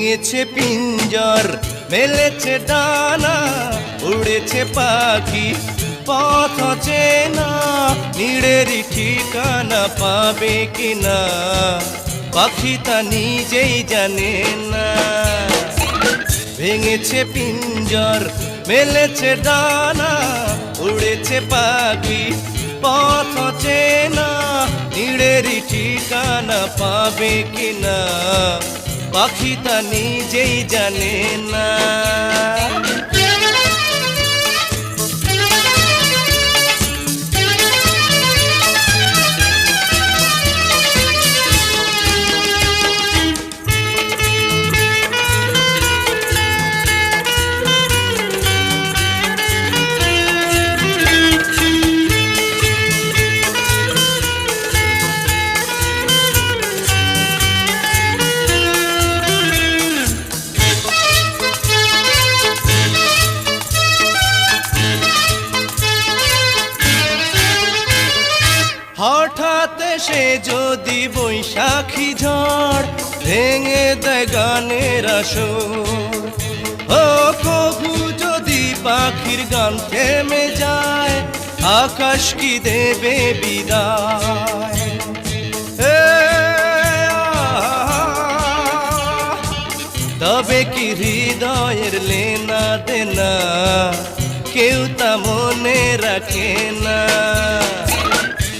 ভেঙেছে পিঞ্জর মেলেছে ডানা উড়েছে পাখি পথ চেনা নীড়েরই ঠিকানা পাবে কিনা পাখি তা নিজেই জানে না। ভেঙেছে পিঞ্জর মেলেছে ডানা উড়েছে পাখি পথ চেনা নীড়েরই ঠিকানা পাবে কিনা পাখি তা নিজেই জানে না। হঠাৎ সে যদি বৈশাখী ঝড় ভেঙে দেয় গানের আসর, ও কবু যদি পাখির গান থেমে যায় আকাশ কি দেবে বিদায়। তবে কি হৃদয়ের লেনা দেনা কেউ তা মনে রাখে না।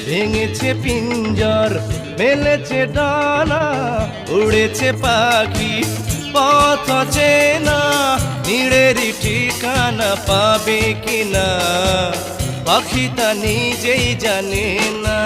ভেঙেছে পিঞ্জর মেলেছে ডানা উড়েছে পাখি পথ চেনা নীড়েরই ঠিকানা পাবে কিনা পাখি তা নিজেই জানে না।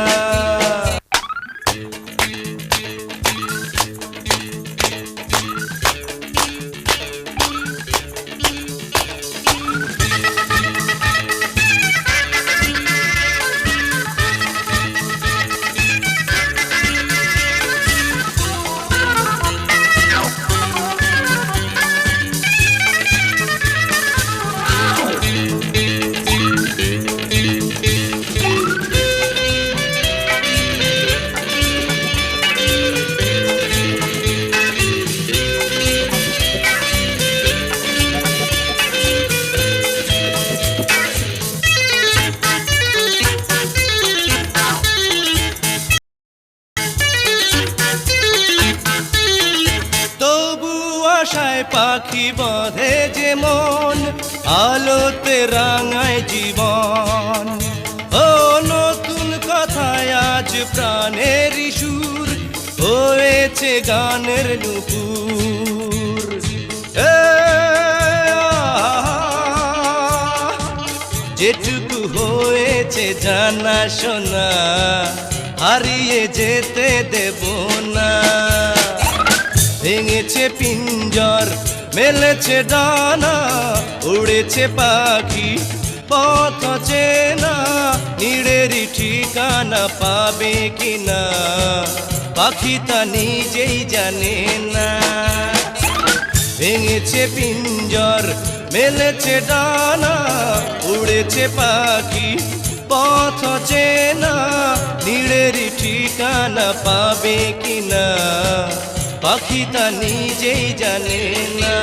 আশায় পাখি বাঁধে যে মন আলোতে রাঙায় জীবন, ও নতুন কথায় আজ প্রাণের সুর হয়েছে গানের নুপুর। যেটুকু হয়েছে জানা শোনা হারিয়ে যেতে দেব না। ভেঙেছে পিঞ্জর মেলেছে ডানা উড়েছে পাখি পথ চেনা নীড়েরই ঠিকানা পাবে কিনা পাখি তা নিজেই জানে না। ভেঙেছে পিঞ্জর মেলেছে ডানা উড়েছে পাখি পথ চেনা নীড়েরই ঠিকানা পাবে কিনা পাখি তা নিজেই জানে না।